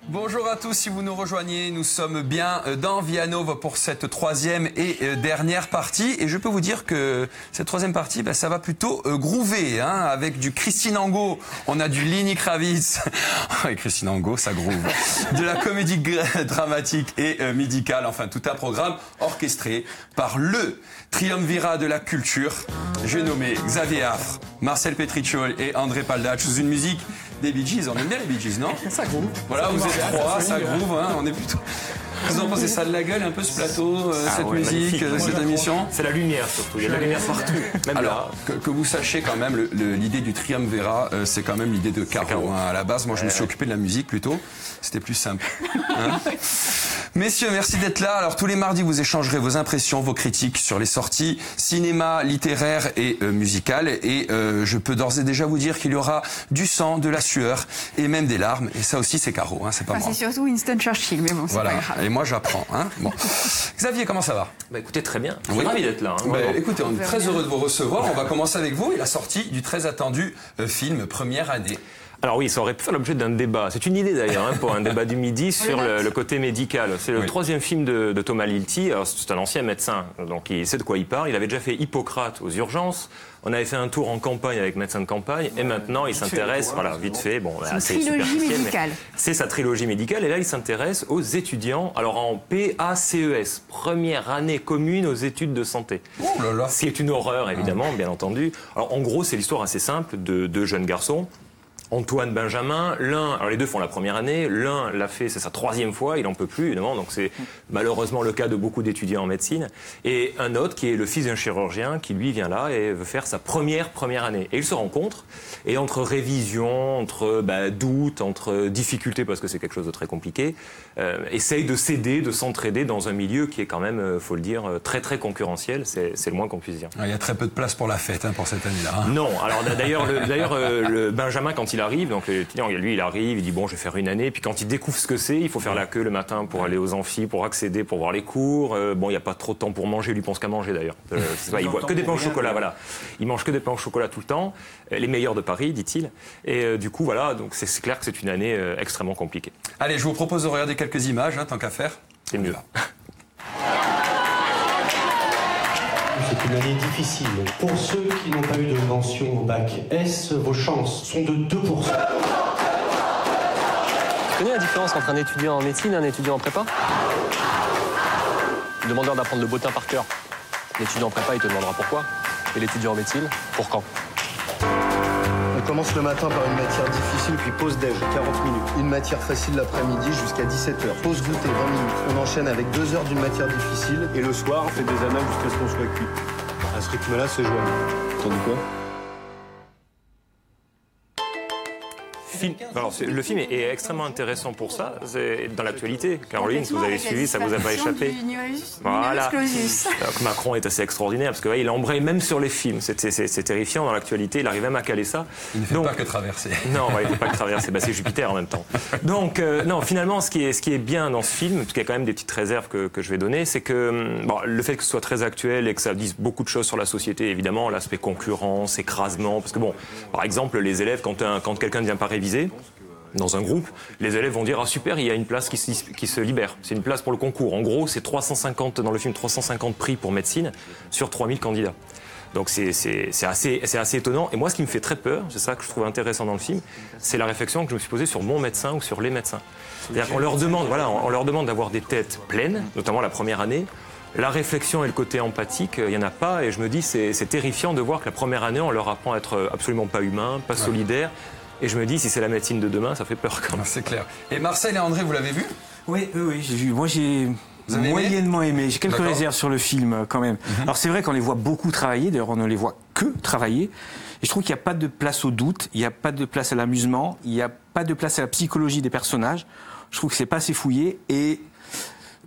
Bonjour à tous, si vous nous rejoignez, nous sommes bien dans Vianova pour cette troisième et dernière partie. Et je peux vous dire que cette troisième partie, ça va plutôt groover, hein, avec du Christine Angot. On a du Lenny Kravitz. Christine Angot, ça groove. De la comédie dramatique et médicale. Enfin, tout un programme orchestré par le triumvirat de la culture. J'ai nommé Xavier Affre, Marcel Petricciol et André Paldac sous une musique des Bee Gees. On aime bien les Bee Gees, non? Ça groove. Voilà, vous êtes trois, ça groove, hein, on est plutôt... Vous en pensez ça de la gueule un peu ce plateau, cette musique, cette émission? C'est la lumière surtout, il y a de la lumière partout. Même alors, que vous sachiez quand même, l'idée du triumvirat, c'est quand même l'idée de Caro. Hein. À la base, moi je me suis occupé de la musique plutôt, c'était plus simple. Hein. Messieurs, merci d'être là. Alors tous les mardis, vous échangerez vos impressions, vos critiques sur les sorties cinéma, littéraire et musicales. Et je peux d'ores et déjà vous dire qu'il y aura du sang, de la sueur et même des larmes. Et ça aussi, c'est Caro, hein, c'est pas moi. C'est surtout Winston Churchill, mais bon, c'est voilà. pas grave. Et moi, j'apprends. Hein. Bon. Xavier, comment ça va? Écoutez, très bien. Je suis ravi d'être là. Hein, écoutez, on est très heureux de vous recevoir. On va commencer avec vous et la sortie du très attendu film Première année. Alors oui, ça aurait pu faire l'objet d'un débat. C'est une idée d'ailleurs, hein, pour un débat du midi sur le côté médical. C'est le troisième film de Thomas Lilti. Alors, c'est un ancien médecin, donc il sait de quoi il parle. Il avait déjà fait Hippocrate aux urgences. On avait fait un tour en campagne avec Médecins de campagne. Et maintenant, il s'intéresse, voilà, vite fait. Bon, c'est une trilogie médicale. C'est sa trilogie médicale. Et là, il s'intéresse aux étudiants. Alors en PACES, première année commune aux études de santé. Oh là là. C'est une horreur, évidemment, bien entendu. Alors en gros, c'est l'histoire assez simple de deux jeunes garçons. Antoine, Benjamin, alors les deux font la première année, l'un l'a fait, c'est sa troisième fois, il n'en peut plus évidemment, donc c'est malheureusement le cas de beaucoup d'étudiants en médecine, et un autre qui est le fils d'un chirurgien qui lui vient là et veut faire sa première année. Et ils se rencontrent, et entre révision, entre doute, entre difficultés, parce que c'est quelque chose de très compliqué, essayent de s'aider, de s'entraider dans un milieu qui est quand même, faut le dire, très très concurrentiel, c'est le moins qu'on puisse dire. Il y a très peu de place pour la fête, hein, pour cette année-là. Hein. Non, alors d'ailleurs le Benjamin, quand il arrive, donc l'étudiant, lui, il arrive, il dit bon, je vais faire une année. Puis quand il découvre ce que c'est, il faut faire la queue le matin pour aller aux amphis, pour accéder, pour voir les cours. Bon, il n'y a pas trop de temps pour manger. Lui pense qu'à manger d'ailleurs. Il boit que des pains au chocolat, voilà. Il mange que des pains au chocolat tout le temps, les meilleurs de Paris, dit-il. Et du coup, voilà, donc c'est clair que c'est une année extrêmement compliquée. Allez, je vous propose de regarder quelques images, hein, tant qu'à faire. C'est mieux. C'est une année difficile. Pour ceux qui n'ont pas eu de mention au bac S, vos chances sont de 2%. Tu connais la différence entre un étudiant en médecine et un étudiant en prépa? Le demandeur d'apprendre le bottin par cœur. L'étudiant en prépa, il te demandera pourquoi. Et l'étudiant en médecine, pour quand. On commence le matin par une matière difficile, puis pause déj, 40 minutes. Une matière facile l'après-midi jusqu'à 17h. Pause goûter, 20 minutes. On enchaîne avec 2 heures d'une matière difficile. Et le soir, on fait des annales jusqu'à ce qu'on soit cuit. À ce rythme-là, c'est jouable. T'en dis quoi? Alors, le film est extrêmement intéressant pour ça. C'est dans l'actualité. Caroline, si vous avez suivi, ça vous a pas échappé. Voilà. Donc, Macron est assez extraordinaire parce que il embraye même sur les films. C'est terrifiant dans l'actualité. Il arrive même à caler ça. Il ne fait pas que traverser. Non, il ne fait pas que traverser. C'est Jupiter en même temps. Donc, non, finalement, ce qui est bien dans ce film, parce qu'il y a quand même des petites réserves que je vais donner, c'est que le fait que ce soit très actuel et que ça dise beaucoup de choses sur la société, évidemment, l'aspect concurrence, écrasement, parce que par exemple, les élèves, quand quelqu'un ne vient pas réviser dans un groupe, les élèves vont dire ah super, il y a une place qui se libère, c'est une place pour le concours. En gros, c'est 350 dans le film, 350 prix pour médecine sur 3000 candidats. Donc c'est assez étonnant. Et moi, ce qui me fait très peur, c'est ça que je trouve intéressant dans le film, c'est la réflexion que je me suis posée sur mon médecin ou sur les médecins. C'est-à-dire qu'on leur demande d'avoir des têtes pleines, notamment la première année. La réflexion et le côté empathique, il n'y en a pas. Et je me dis, c'est terrifiant de voir que la première année, on leur apprend à être absolument pas humain, pas solidaire. Et je me dis, si c'est la médecine de demain, ça fait peur quand même. C'est clair. Et Marcel et André, vous l'avez vu? Oui, j'ai vu. Moi, j'ai moyennement aimé. J'ai quelques réserves sur le film quand même. Alors c'est vrai qu'on les voit beaucoup travailler. D'ailleurs, on ne les voit que travailler. Et je trouve qu'il n'y a pas de place au doute, il n'y a pas de place à l'amusement, il n'y a pas de place à la psychologie des personnages. Je trouve que c'est pas assez fouillé. Et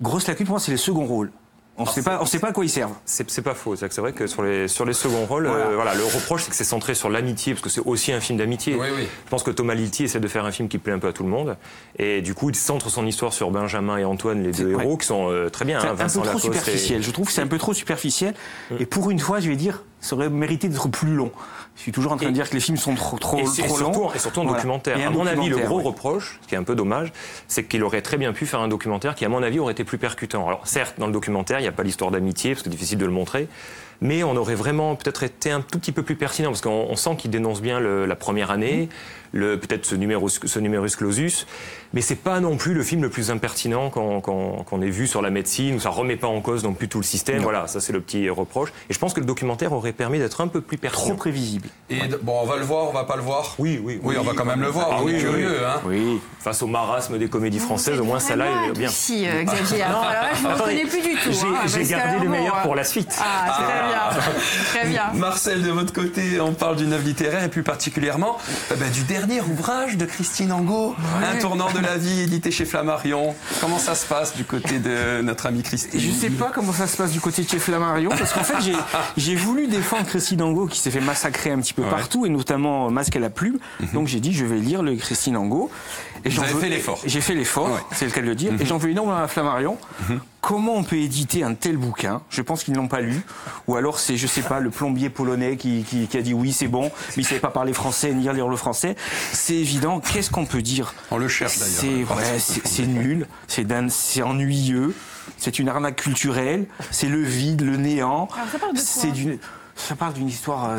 grosse lacune pour moi, c'est les seconds rôles. On ne sait pas à quoi ils servent. C'est pas faux. C'est vrai que sur les seconds rôles, le reproche, c'est que c'est centré sur l'amitié, parce que c'est aussi un film d'amitié. Oui. Je pense que Thomas Lilti essaie de faire un film qui plaît un peu à tout le monde. Et du coup, il centre son histoire sur Benjamin et Antoine, les deux héros, qui sont très bien. C'est un peu trop superficiel. Je trouve que c'est un peu trop superficiel. Et pour une fois, je vais dire, ça aurait mérité d'être plus long. Je suis toujours en train de dire que les films sont trop longs. Et surtout en documentaire. À mon avis, le gros reproche, ce qui est un peu dommage, c'est qu'il aurait très bien pu faire un documentaire qui, à mon avis, aurait été plus percutant. Alors certes, dans le documentaire, il n'y a pas l'histoire d'amitié, parce que c'est difficile de le montrer, mais on aurait vraiment peut-être été un tout petit peu plus pertinent, parce qu'on sent qu'il dénonce bien la première année, peut-être ce numerus clausus, mais c'est pas non plus le film le plus impertinent qu'on ait vu sur la médecine, où ça remet pas en cause non plus tout le système. Non. Voilà, ça c'est le petit reproche. Et je pense que le documentaire aurait permis d'être un peu plus pertinent. Trop prévisible. Et bon, on va le voir, on va pas le voir. Oui, on va quand même le voir. On est curieux, hein. Oui. Face au marasme des comédies françaises, au moins celle-là est bien. Si, Xavier. Alors je ne reconnais plus du tout. J'ai gardé le meilleur pour la suite. Très bien. Marcel, de votre côté, on parle d'une œuvre littéraire et plus particulièrement du dernier ouvrage de Christine Angot, Un tournant de la vie, édité chez Flammarion. Comment ça se passe du côté de notre amie Christine? Je sais pas comment ça se passe du côté de chez Flammarion, parce qu'en fait j'ai voulu défendre Christine Angot qui s'est fait massacrer un petit peu partout, et notamment Masque à la plume. Donc j'ai dit je vais lire le Christine Angot. Et Vous avez fait l'effort. J'ai fait l'effort, c'est le cas de le dire. Et j'en veux énormément à Flammarion. Comment on peut éditer un tel bouquin? Je pense qu'ils ne l'ont pas lu. Ou alors c'est, je sais pas, le plombier polonais qui a dit oui, c'est bon, mais il savait pas parler français ni lire le français. C'est évident. Qu'est-ce qu'on peut dire? On le cherche d'ailleurs. C'est nul, c'est ennuyeux, c'est une arnaque culturelle, c'est le vide, le néant. Alors ça parle de quoi? Ça parle d'une histoire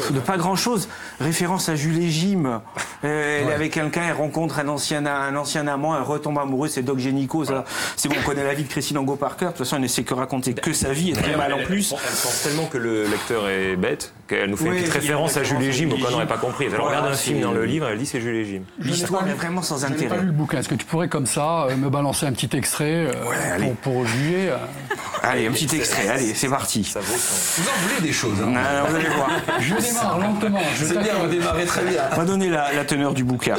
de pas grand-chose. Référence à Jules et Jim. Elle est avec quelqu'un, elle rencontre un ancien amant, elle retombe amoureuse, c'est Doc Génico. C'est bon, on connaît la vie de Christine Angot par cœur. De toute façon, elle ne sait que raconter que sa vie, et très mal en plus. Elle pense tellement que le lecteur est bête qu'elle nous fait une petite référence à Jules et Jim, donc on n'aurait pas compris. Elle regarde un film dans le livre, elle dit c'est Jules et Jim. L'histoire est vraiment sans intérêt. Je n'ai pas lu le bouquin. Est-ce que tu pourrais comme ça me balancer un petit extrait pour juger Allez, un petit extrait. Allez, c'est parti. Ça vaut son... Vous en voulez des choses, hein? Vous allez voir. Je démarre lentement. C'est bien, on démarrait très bien. On va donner la teneur du bouquin.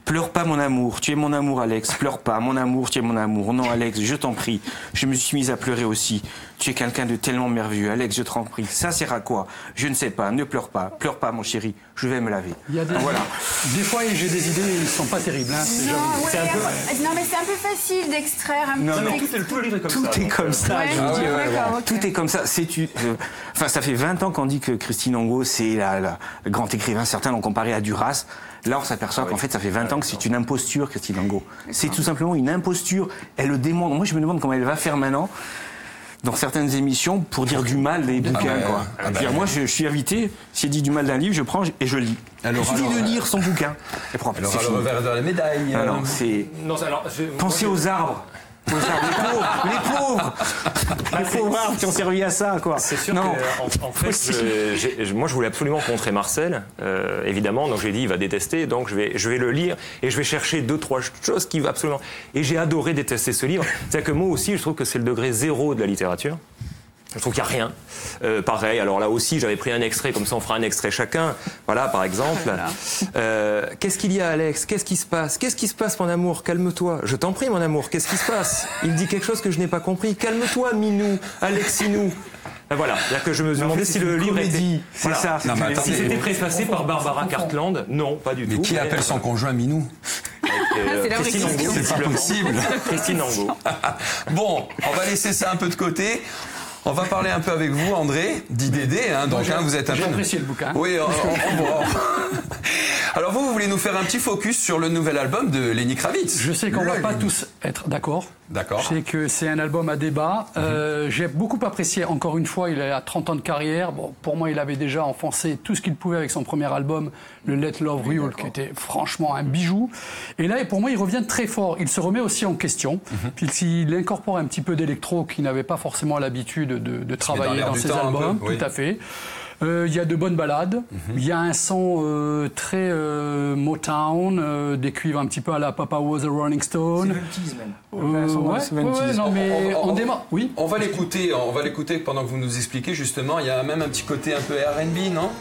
Pleure pas mon amour, tu es mon amour Alex, pleure pas, mon amour, tu es mon amour. Non Alex, je t'en prie, je me suis mise à pleurer aussi. Tu es quelqu'un de tellement merveilleux, Alex, je t'en prie. Ça sert à quoi? Je ne sais pas, ne pleure pas mon chéri, je vais me laver. Il y a des fois j'ai des idées, ils ne sont pas terribles. Hein, non mais c'est un peu facile d'extraire un petit extrait. Tout le livre est comme ça. Tout est comme ça, je vous dis. Tout est comme ça. Enfin, ça fait 20 ans qu'on dit que Christine Angot, c'est la grande écrivain. Certains l'ont comparé à Duras. Là, on s'aperçoit qu'en fait, ça fait 20 ans que c'est une imposture, Christine Angot. C'est tout simplement une imposture. Elle le démontre. Moi, je me demande comment elle va faire maintenant, dans certaines émissions, pour dire du mal des bouquins, quoi. Moi, je suis invité. Si elle dit du mal d'un livre, je prends et je lis. Il suffit de lire son bouquin. Elle aura le revers de la médaille. Pensez aux arbres. Les pauvres arbres qui ont servi à ça, quoi. C'est sûr qu'en fait, moi je voulais absolument contrer Marcel, évidemment, donc j'ai dit il va détester, donc je vais le lire et je vais chercher 2-3 choses qui va absolument. Et j'ai adoré détester ce livre. C'est-à-dire que moi aussi je trouve que c'est le degré zéro de la littérature. Je trouve qu'il n'y a rien. Pareil, alors là aussi, j'avais pris un extrait, comme ça on fera un extrait chacun. Voilà, par exemple. Qu'est-ce qu'il y a, Alex? Qu'est-ce qui se passe? Qu'est-ce qui se passe, mon amour? Calme-toi. Je t'en prie, mon amour, qu'est-ce qui se passe? Il dit quelque chose que je n'ai pas compris. Calme-toi, Minou, Alexinou. Voilà, c'est-à-dire que je me demandais si le livre était... C'est ça. Si c'était préfacé par Barbara Cartland, non, pas du tout. Mais qui appelle son conjoint Minou? Christine Angot. C'est pas possible. Christine Angot. Bon, on va laisser ça un peu de côté. On va parler un peu avec vous, André, d'IDD, hein, donc vous êtes un peu... J'ai apprécié le bouquin. Oui, alors vous voulez nous faire un petit focus sur le nouvel album de Lenny Kravitz. Je sais qu'on ne va pas tous être d'accord. D'accord. Je sais que c'est un album à débat. J'ai beaucoup apprécié, encore une fois, il a 30 ans de carrière. Bon, pour moi, il avait déjà enfoncé tout ce qu'il pouvait avec son premier album, le Let Love Rule, qui était franchement un bijou. Et là, pour moi, il revient très fort. Il se remet aussi en question, puisqu'il incorpore un petit peu d'électro qu'il n'avait pas forcément l'habitude de travailler dans ses albums. Tout à fait. Il y a de bonnes ballades, il y a un son très Motown, des cuivres un petit peu à la Papa Was a Rolling Stone. C'est même. Non mais on démarre. Oui. On va l'écouter pendant que vous nous expliquez justement. Il y a même un petit côté un peu R&B, non?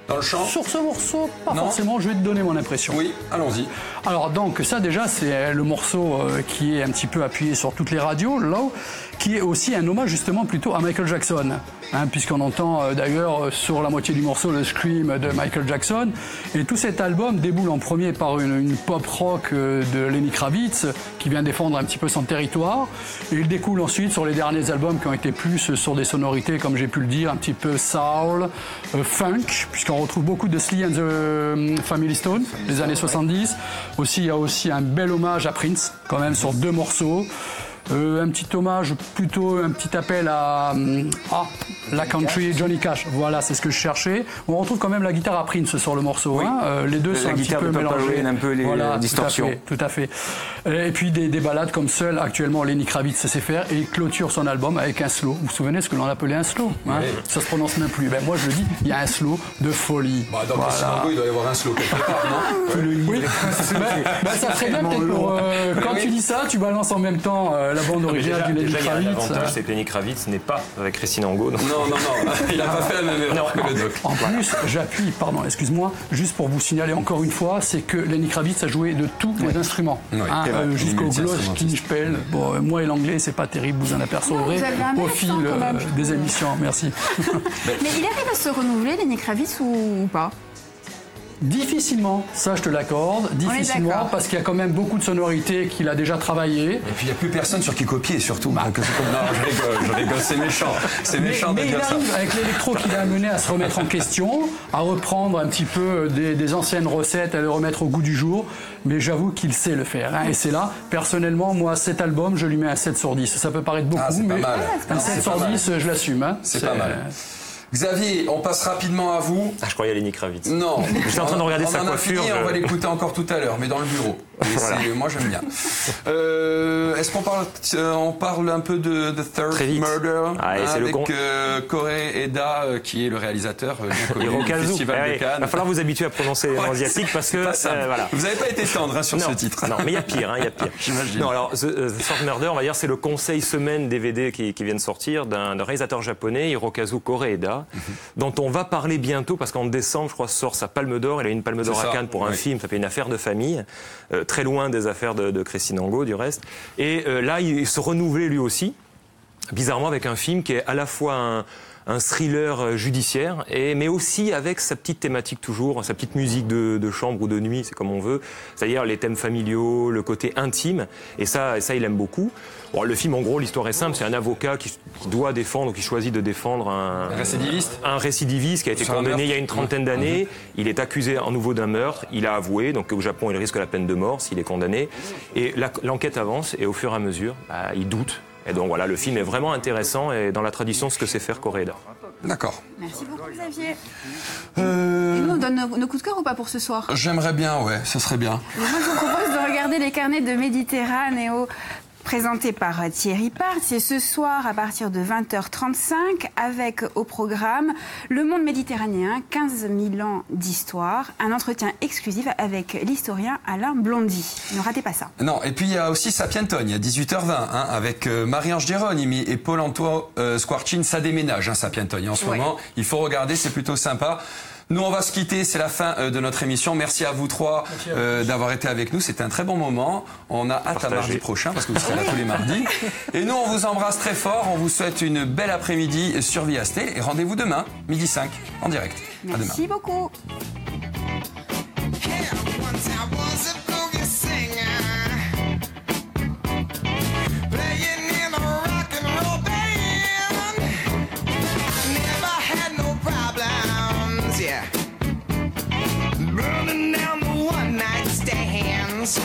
dans le chant? Sur ce morceau, pas forcément, je vais te donner mon impression. Oui, allons-y. Alors donc ça déjà c'est le morceau qui est un petit peu appuyé sur toutes les radios, Low, qui est aussi un hommage justement plutôt à Michael Jackson, hein, puisqu'on entend d'ailleurs sur la moitié du morceau le scream de Michael Jackson, et tout cet album déboule en premier par une pop rock de Lenny Kravitz qui vient défendre un petit peu son territoire, et il découle ensuite sur les derniers albums qui ont été plus sur des sonorités comme j'ai pu le dire, un petit peu soul, funk, puisqu'on retrouve beaucoup de Sly and the Family Stone des années 70. Aussi, il y a aussi un bel hommage à Prince, quand même, sur 2 morceaux. Un petit hommage, plutôt un petit appel à la country, Johnny Cash. Voilà, c'est ce que je cherchais. On retrouve quand même la guitare à Prince sur le morceau. Oui. Hein. Les deux sont un petit peu mélangés. Un peu les distorsions. Tout à fait. Et puis des ballades comme seul actuellement Lenny Kravitz sait faire, et il clôture son album avec un slow. Vous vous souvenez ce que l'on appelait un slow, hein? Oui. Ça se prononce même plus. Ben moi je le dis, il y a un slow de folie. Bah, dans il doit y avoir un slow quelque part, non? Oui. Ça serait bien peut-être pour quand tu dis ça, tu balances en même temps la bande originale du Lenny Kravitz. L'avantage, c'est que Lenny Kravitz n'est pas avec Christine Angot. Donc... Non, il n'a pas fait la même erreur que le doc. En plus, j'appuie, excuse-moi, juste pour vous signaler encore une fois, c'est que Lenny Kravitz a joué de tous les instruments, jusqu'au Glockenspiel. Bon, moi et l'anglais, c'est pas terrible, vous en apercevrez au fil des émissions. Merci. Mais il arrive à se renouveler, Lenny Kravitz, ou pas? Difficilement, ça je te l'accorde, difficilement, parce qu'il y a quand même beaucoup de sonorités qu'il a déjà travaillé. Et puis il n'y a plus personne sur qui copier surtout. Non, je rigole, c'est méchant. C'est méchant de dire ça. Mais il arrive, avec l'électro qu'il a amené à se remettre en question, à reprendre un petit peu des anciennes recettes, à les remettre au goût du jour, mais j'avoue qu'il sait le faire. Hein. Et c'est là, personnellement, moi, cet album, je lui mets un 7 sur 10. Ça peut paraître beaucoup, mais un 7 sur 10, je l'assume. Hein. C'est pas mal. Xavier, on passe rapidement à vous. Je croyais à Lenny Kravitz. Non. J'étais en train de regarder sa coiffure. On va l'écouter encore tout à l'heure, mais dans le bureau. Voilà. Moi, j'aime bien. Est-ce qu'on parle un peu de The Third Murder avec Corey Eda, qui est le réateur du Festival de Cannes. Il va falloir vous habituer à prononcer les noms asiatiques parce que voilà. Vous n'avez pas été tendre sur ce titre. Non, mais il y a pire. J'imagine. Non, alors The Third Murder, on va dire, c'est le conseil semaine DVD qui vient de sortir d'un réalisateur japonais, Hirokazu Koreeda, dont on va parler bientôt parce qu'en décembre, je crois, sort sa Palme d'Or. Il a eu une Palme d'Or à Cannes pour un film, ça s'appelle Une affaire de famille. Très loin des affaires de Christine Angot, du reste. Et là, il se renouvelait lui aussi, bizarrement avec un film qui est à la fois un thriller judiciaire, mais aussi avec sa petite thématique toujours, sa petite musique de chambre ou de nuit, c'est comme on veut, c'est-à-dire les thèmes familiaux, le côté intime, et ça il aime beaucoup. Bon, le film, en gros, l'histoire est simple, c'est un avocat qui doit défendre, ou qui choisit de défendre un récidiviste qui a été condamné il y a une trentaine d'années. Il est accusé à nouveau d'un meurtre, il a avoué, donc au Japon, il risque la peine de mort s'il est condamné. Et l'enquête avance, et au fur et à mesure, il doute. Et donc voilà, le film est vraiment intéressant et dans la tradition ce que sait faire Koreeda. D'accord. Merci beaucoup Xavier. Et nous on donne nos coups de cœur ou pas pour ce soir? J'aimerais bien, ouais, ce serait bien. Moi je vous propose de regarder les carnets de Méditerraneo présenté par Thierry Part. C'est ce soir à partir de 20h35 avec au programme Le Monde méditerranéen, 15 000 ans d'histoire, un entretien exclusif avec l'historien Alain Blondy. Ne ratez pas ça. Non, et puis il y a aussi Sapienton, il y a 18h20 avec Marie-Ange Geronimi et Paul-Antoine Squarcine, ça déménage Sapienton. Et en ce moment, il faut regarder, c'est plutôt sympa. Nous, on va se quitter, c'est la fin de notre émission. Merci à vous trois d'avoir été avec nous. C'était un très bon moment. On a hâte à mardi prochain parce que vous serez là tous les mardis. Et nous, on vous embrasse très fort. On vous souhaite une belle après-midi sur Viasté. Et rendez-vous demain, 12h05, en direct. Merci beaucoup. Burning down the one-night stands.